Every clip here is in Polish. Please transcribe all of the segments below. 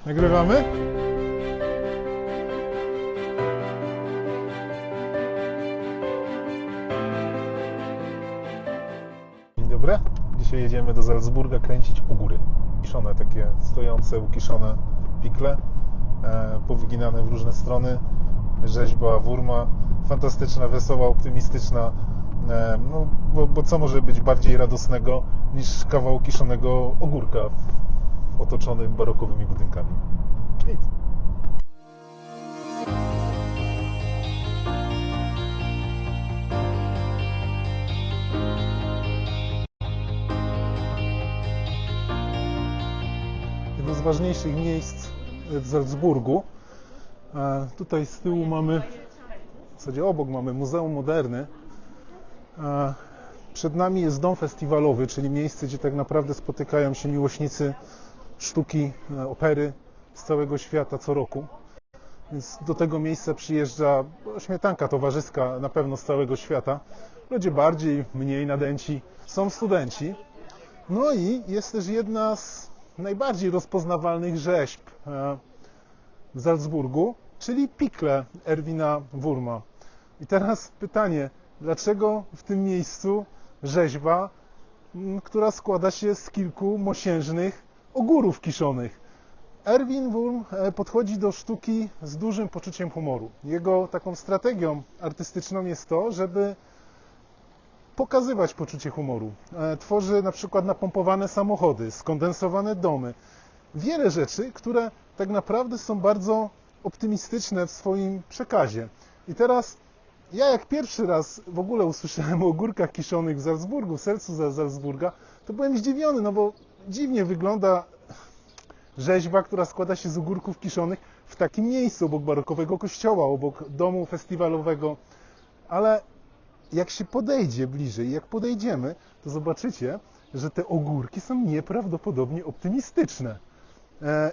Nagrywamy? Dzień dobry. Dzisiaj jedziemy do Salzburga kręcić ogóry. Kiszone, takie stojące, ukiszone pikle, powyginane w różne strony. Rzeźba Wurma, fantastyczna, wesoła, optymistyczna. No, bo co może być bardziej radosnego niż kawał kiszonego ogórka otoczony barokowymi budynkami? Nic. Jedno z ważniejszych miejsc w Salzburgu. Tutaj z tyłu mamy, w zasadzie obok mamy Muzeum Moderny. Przed nami jest dom festiwalowy, czyli miejsce, gdzie tak naprawdę spotykają się miłośnicy sztuki, opery z całego świata co roku. Więc do tego miejsca przyjeżdża śmietanka towarzyska na pewno z całego świata. Ludzie bardziej, mniej nadęci. Są studenci. No i jest też jedna z najbardziej rozpoznawalnych rzeźb w Salzburgu, czyli pikle Erwina Wurma. I teraz pytanie, dlaczego w tym miejscu rzeźba, która składa się z kilku mosiężnych ogórów kiszonych? Erwin Wurm podchodzi do sztuki z dużym poczuciem humoru. Jego taką strategią artystyczną jest to, żeby pokazywać poczucie humoru. Tworzy na przykład napompowane samochody, skondensowane domy. Wiele rzeczy, które tak naprawdę są bardzo optymistyczne w swoim przekazie. I teraz ja jak pierwszy raz w ogóle usłyszałem o ogórkach kiszonych w Salzburgu, w sercu Salzburga, to byłem zdziwiony, no bo dziwnie wygląda rzeźba, która składa się z ogórków kiszonych w takim miejscu, obok barokowego kościoła, obok domu festiwalowego. Ale jak się podejdzie bliżej, jak podejdziemy, to zobaczycie, że te ogórki są nieprawdopodobnie optymistyczne.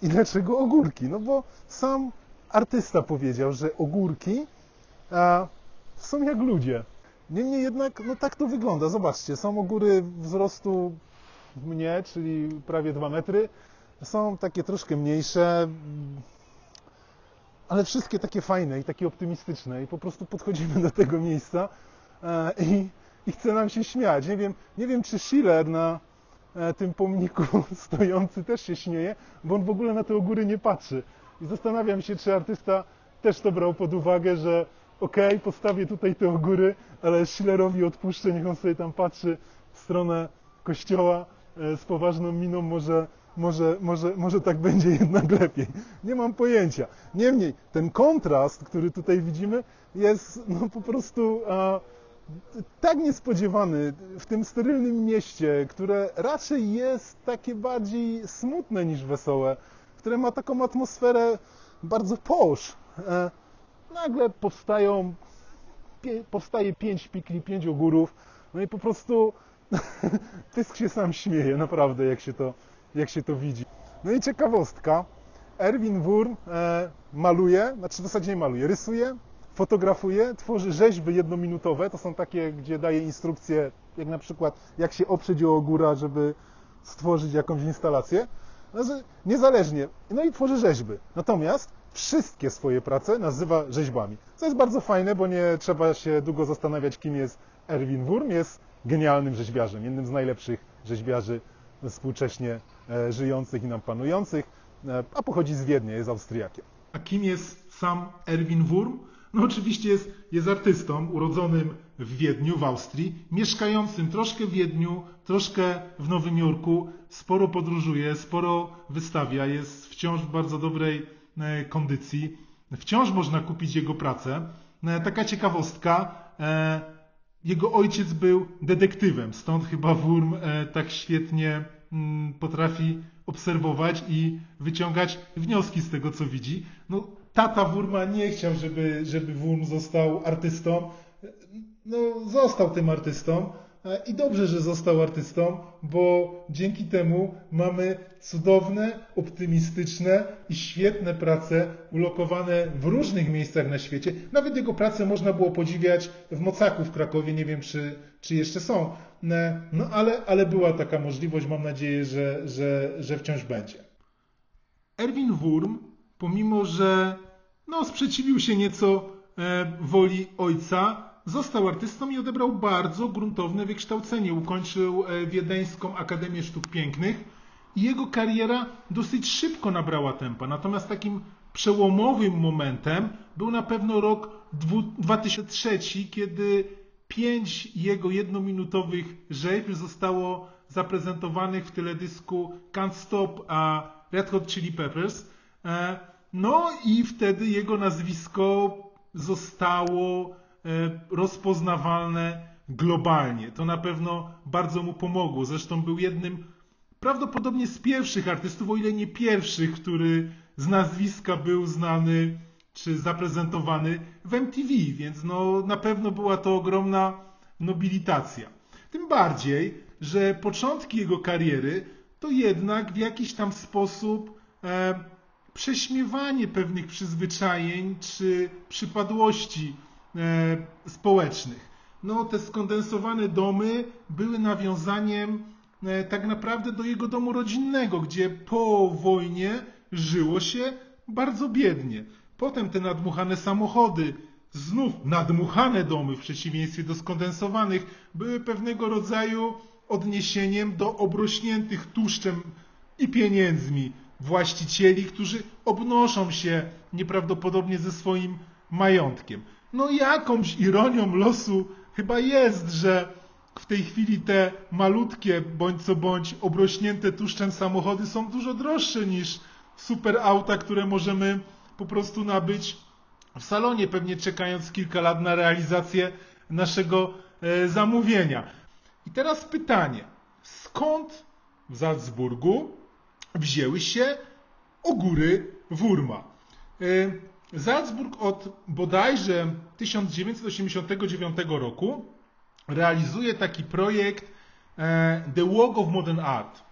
I dlaczego ogórki? No bo sam artysta powiedział, że ogórki są jak ludzie. Niemniej jednak, no tak to wygląda. Zobaczcie, są ogóry wzrostu mnie, czyli prawie 2 metry. Są takie troszkę mniejsze, ale wszystkie takie fajne i takie optymistyczne. I po prostu podchodzimy do tego miejsca i chce nam się śmiać. Nie wiem, czy Schiller na tym pomniku stojący też się śmieje, bo on w ogóle na te ogóry nie patrzy. I zastanawiam się, czy artysta też to brał pod uwagę, że okej, postawię tutaj te ogóry, ale Schillerowi odpuszczę, niech on sobie tam patrzy w stronę kościoła z poważną miną, może tak będzie jednak lepiej. Nie mam pojęcia. Niemniej, ten kontrast, który tutaj widzimy, jest no, po prostu tak niespodziewany w tym sterylnym mieście, które raczej jest takie bardziej smutne niż wesołe, które ma taką atmosferę bardzo posh. Nagle powstaje 5 pikli, 5 ogórów, no i po prostu pysk się sam śmieje, naprawdę, jak się to widzi. No i ciekawostka, Erwin Wurm maluje, znaczy w zasadzie nie maluje, rysuje, fotografuje, tworzy rzeźby jednominutowe, to są takie, gdzie daje instrukcje, jak na przykład jak się oprzeć o ogóra, żeby stworzyć jakąś instalację, znaczy, niezależnie, no i tworzy rzeźby. Natomiast wszystkie swoje prace nazywa rzeźbami. Co jest bardzo fajne, bo nie trzeba się długo zastanawiać, kim jest Erwin Wurm. Jest genialnym rzeźbiarzem, jednym z najlepszych rzeźbiarzy współcześnie żyjących i nam panujących, a pochodzi z Wiednia, jest Austriakiem. A kim jest sam Erwin Wurm? No oczywiście jest artystą urodzonym w Wiedniu, w Austrii, mieszkającym troszkę w Wiedniu, troszkę w Nowym Jorku, sporo podróżuje, sporo wystawia, jest wciąż w bardzo dobrej kondycji. Wciąż można kupić jego pracę. Taka ciekawostka, jego ojciec był detektywem, stąd chyba Wurm tak świetnie potrafi obserwować i wyciągać wnioski z tego, co widzi. No, tata Wurma nie chciał, żeby Wurm został artystą. No, został tym artystą i dobrze, że został artystą, bo dzięki temu mamy cudowne, optymistyczne i świetne prace ulokowane w różnych miejscach na świecie. Nawet jego pracę można było podziwiać w Mocaku w Krakowie, nie wiem czy jeszcze są. No ale była taka możliwość, mam nadzieję, że wciąż będzie. Erwin Wurm, pomimo że sprzeciwił się nieco woli ojca, został artystą i odebrał bardzo gruntowne wykształcenie. Ukończył Wiedeńską Akademię Sztuk Pięknych i jego kariera dosyć szybko nabrała tempa. Natomiast takim przełomowym momentem był na pewno rok 2003, kiedy 5 jego jednominutowych rzeźb zostało zaprezentowanych w teledysku Can't Stop Red Hot Chili Peppers. No i wtedy jego nazwisko zostało rozpoznawalne globalnie. To na pewno bardzo mu pomogło. Zresztą był jednym prawdopodobnie z pierwszych artystów, o ile nie pierwszych, który z nazwiska był znany czy zaprezentowany w MTV, więc na pewno była to ogromna nobilitacja. Tym bardziej, że początki jego kariery to jednak w jakiś tam sposób prześmiewanie pewnych przyzwyczajeń czy przypadłości społecznych. Te skondensowane domy były nawiązaniem tak naprawdę do jego domu rodzinnego, gdzie po wojnie żyło się bardzo biednie. Potem te nadmuchane samochody, znów nadmuchane domy w przeciwieństwie do skondensowanych, były pewnego rodzaju odniesieniem do obrośniętych tłuszczem i pieniędzmi właścicieli, którzy obnoszą się nieprawdopodobnie ze swoim majątkiem. Jakąś ironią losu chyba jest, że w tej chwili te malutkie, bądź co bądź obrośnięte tłuszczem samochody są dużo droższe niż super auta, które możemy po prostu nabyć w salonie, pewnie czekając kilka lat na realizację naszego zamówienia. I teraz pytanie, skąd w Salzburgu wzięły się ogóry Wurma? Salzburg od bodajże 1989 roku realizuje taki projekt The Walk of Modern Art.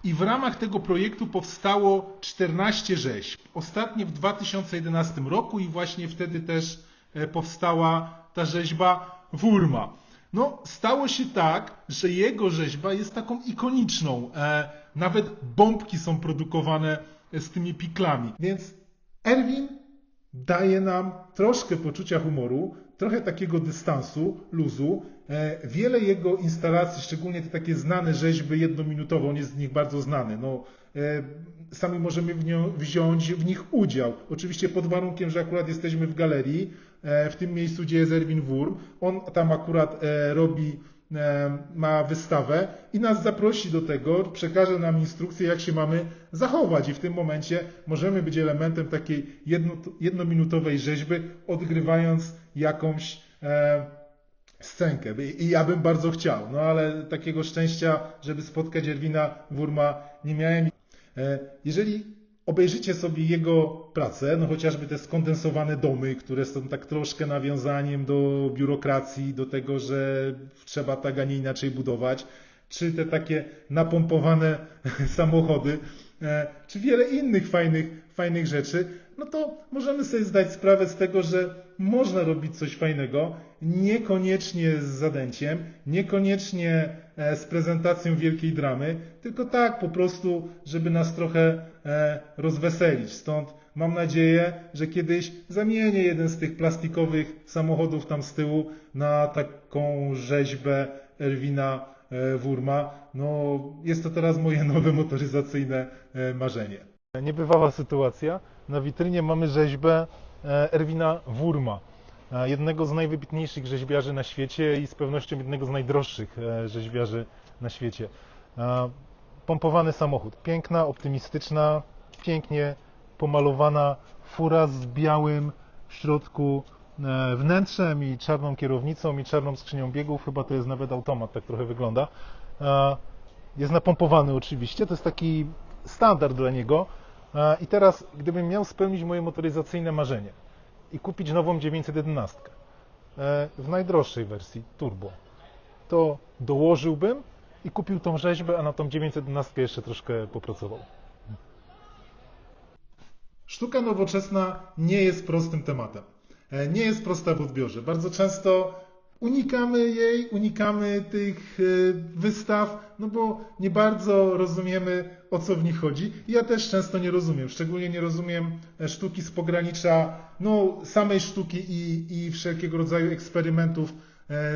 I w ramach tego projektu powstało 14 rzeźb. Ostatnie w 2011 roku i właśnie wtedy też powstała ta rzeźba Wurma. Stało się tak, że jego rzeźba jest taką ikoniczną. Nawet bombki są produkowane z tymi piklami. Więc Erwin daje nam troszkę poczucia humoru, trochę takiego dystansu, luzu. Wiele jego instalacji, szczególnie te takie znane rzeźby jednominutowe, on jest z nich bardzo znany. Sami możemy wziąć w nich udział. Oczywiście pod warunkiem, że akurat jesteśmy w galerii, w tym miejscu, gdzie jest Erwin Wurm. On tam akurat ma wystawę i nas zaprosi do tego, przekaże nam instrukcję, jak się mamy zachować. I w tym momencie możemy być elementem takiej jednominutowej rzeźby, odgrywając jakąś scenkę. I ja bym bardzo chciał, ale takiego szczęścia, żeby spotkać Erwina Wurma, nie miałem. Jeżeli obejrzycie sobie jego pracę, chociażby te skondensowane domy, które są tak troszkę nawiązaniem do biurokracji, do tego, że trzeba tak, a nie inaczej budować, czy te takie napompowane samochody, czy wiele innych fajnych rzeczy, to możemy sobie zdać sprawę z tego, że można robić coś fajnego, niekoniecznie z zadęciem, niekoniecznie z prezentacją wielkiej dramy, tylko tak po prostu, żeby nas trochę rozweselić. Stąd mam nadzieję, że kiedyś zamienię jeden z tych plastikowych samochodów tam z tyłu na taką rzeźbę Erwina Wurma. Jest to teraz moje nowe motoryzacyjne marzenie. Niebywała sytuacja. Na witrynie mamy rzeźbę Erwina Wurma, jednego z najwybitniejszych rzeźbiarzy na świecie i z pewnością jednego z najdroższych rzeźbiarzy na świecie. Pompowany samochód, piękna, optymistyczna, pięknie pomalowana fura z białym w środku wnętrzem i czarną kierownicą i czarną skrzynią biegów, chyba to jest nawet automat, tak trochę wygląda. Jest napompowany oczywiście, to jest taki standard dla niego. I teraz, gdybym miał spełnić moje motoryzacyjne marzenie i kupić nową 911 w najdroższej wersji turbo, to dołożyłbym i kupił tą rzeźbę, a na tą 911 jeszcze troszkę popracował. Sztuka nowoczesna nie jest prostym tematem. Nie jest prosta w odbiorze. Bardzo często unikamy tych wystaw, no bo nie bardzo rozumiemy, o co w nich chodzi. Ja też często nie rozumiem, szczególnie nie rozumiem sztuki z pogranicza samej sztuki i wszelkiego rodzaju eksperymentów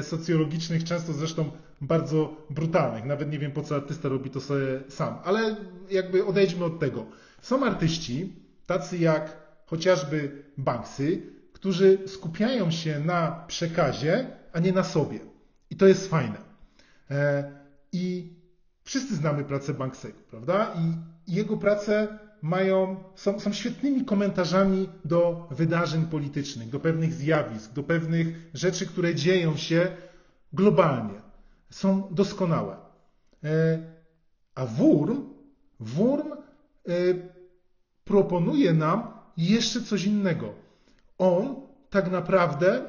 socjologicznych, często zresztą bardzo brutalnych. Nawet nie wiem, po co artysta robi to sobie sam. Ale jakby odejdźmy od tego. Są artyści, tacy jak chociażby Banksy, którzy skupiają się na przekazie, a nie na sobie. I to jest fajne. I wszyscy znamy pracę Banksego, prawda? I jego prace są świetnymi komentarzami do wydarzeń politycznych, do pewnych zjawisk, do pewnych rzeczy, które dzieją się globalnie. Są doskonałe. A Wurm proponuje nam jeszcze coś innego. On tak naprawdę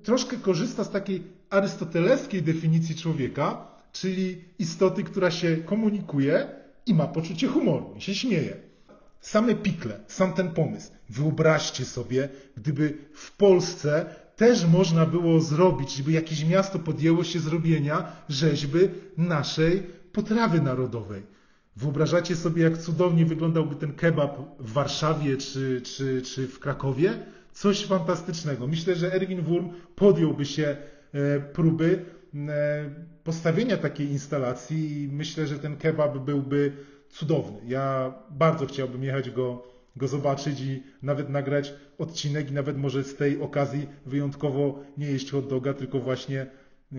troszkę korzysta z takiej arystotelewskiej definicji człowieka, czyli istoty, która się komunikuje i ma poczucie humoru i się śmieje. Same pikle, sam ten pomysł. Wyobraźcie sobie, gdyby w Polsce też można było zrobić, gdyby jakieś miasto podjęło się zrobienia rzeźby naszej potrawy narodowej. Wyobrażacie sobie, jak cudownie wyglądałby ten kebab w Warszawie czy w Krakowie? Coś fantastycznego. Myślę, że Erwin Wurm podjąłby się próby postawienia takiej instalacji i myślę, że ten kebab byłby cudowny. Ja bardzo chciałbym jechać go zobaczyć i nawet nagrać odcinek i nawet może z tej okazji wyjątkowo nie jeść hot doga, tylko właśnie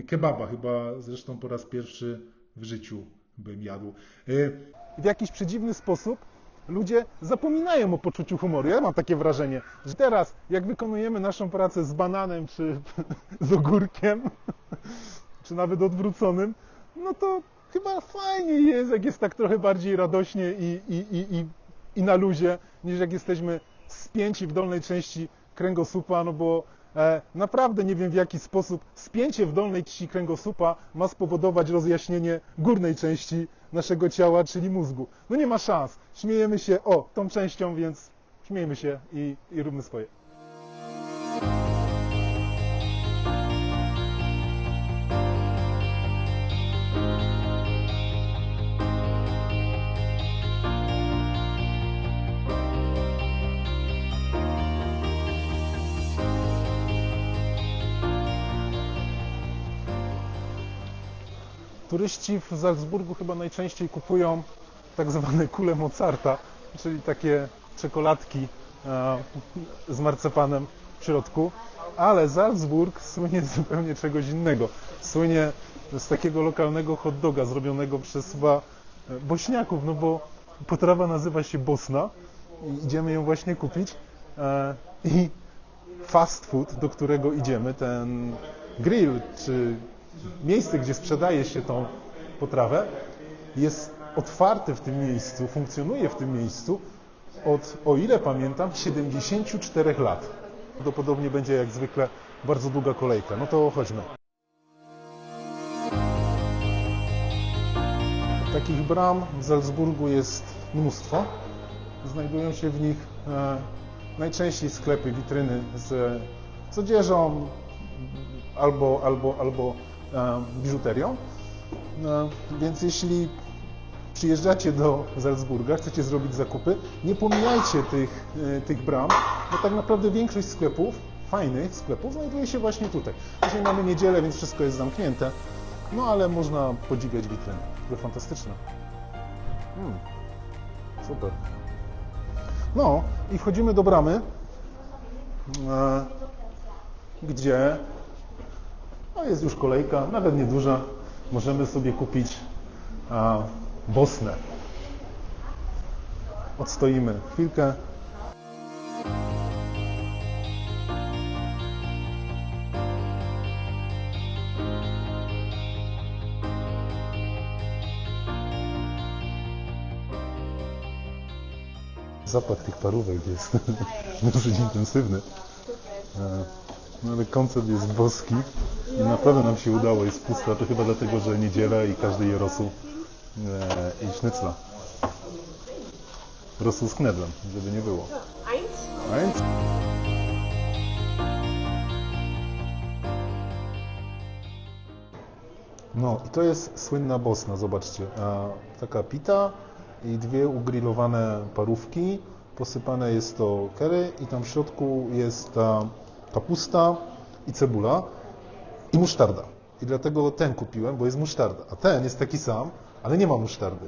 kebaba. Chyba zresztą po raz pierwszy w życiu bym jadł. W jakiś przedziwny sposób ludzie zapominają o poczuciu humoru. Ja mam takie wrażenie, że teraz jak wykonujemy naszą pracę z bananem czy z ogórkiem, czy nawet odwróconym, no to chyba fajnie jest, jak jest tak trochę bardziej radośnie i na luzie, niż jak jesteśmy spięci w dolnej części kręgosłupa, no bo naprawdę nie wiem, w jaki sposób spięcie w dolnej części kręgosłupa ma spowodować rozjaśnienie górnej części naszego ciała, czyli mózgu. No nie ma szans. Śmiejemy się tą częścią, więc śmiejmy się i róbmy swoje. Turyści w Salzburgu chyba najczęściej kupują tak zwane kule Mozarta, czyli takie czekoladki z marcepanem w środku, ale Salzburg słynie z zupełnie czegoś innego. Słynie z takiego lokalnego hot doga zrobionego przez chyba bośniaków, no bo potrawa nazywa się Bosna i idziemy ją właśnie kupić i fast food, do którego idziemy, ten grill czy miejsce, gdzie sprzedaje się tą potrawę, jest otwarty w tym miejscu, funkcjonuje w tym miejscu od, o ile pamiętam, 74 lat. Prawdopodobnie będzie jak zwykle bardzo długa kolejka. No to chodźmy. Takich bram w Salzburgu jest mnóstwo. Znajdują się w nich najczęściej sklepy, witryny z odzieżą albo biżuterią. Więc jeśli przyjeżdżacie do Salzburga, chcecie zrobić zakupy, nie pomijajcie tych bram, bo tak naprawdę większość sklepów, fajnych sklepów, znajduje się właśnie tutaj. Dzisiaj mamy niedzielę, więc wszystko jest zamknięte, no ale można podziwiać witryny. To fantastyczne. Super. No i wchodzimy do bramy, gdzie jest już kolejka, nawet nieduża. Możemy sobie kupić Bosnę. Odstoimy chwilkę. Zapach tych parówek jest dosyć intensywny. No ale koncept jest boski i naprawdę nam się udało, jest pusta, to chyba dlatego, że niedziela i każdy je rosół i sznycla. Rosół z knedlem, żeby nie było. Eins? No i to jest słynna Bosna, zobaczcie. Taka pita i 2 ugrillowane parówki, posypane jest to curry i tam w środku jest ta kapusta i cebula i musztarda. I dlatego ten kupiłem, bo jest musztarda. A ten jest taki sam, ale nie ma musztardy.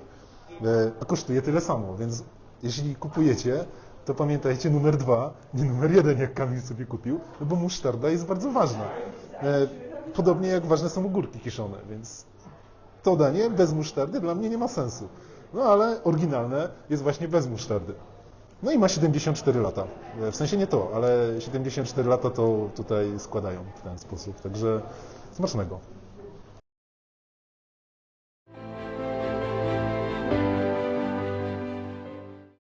A kosztuje tyle samo, więc jeśli kupujecie, to pamiętajcie numer 2, nie numer 1, jak Kamil sobie kupił, no bo musztarda jest bardzo ważna. Podobnie jak ważne są ogórki kiszone, więc to danie bez musztardy dla mnie nie ma sensu. No ale oryginalne jest właśnie bez musztardy. No i ma 74 lata. W sensie nie to, ale 74 lata to tutaj składają w ten sposób. Także smacznego.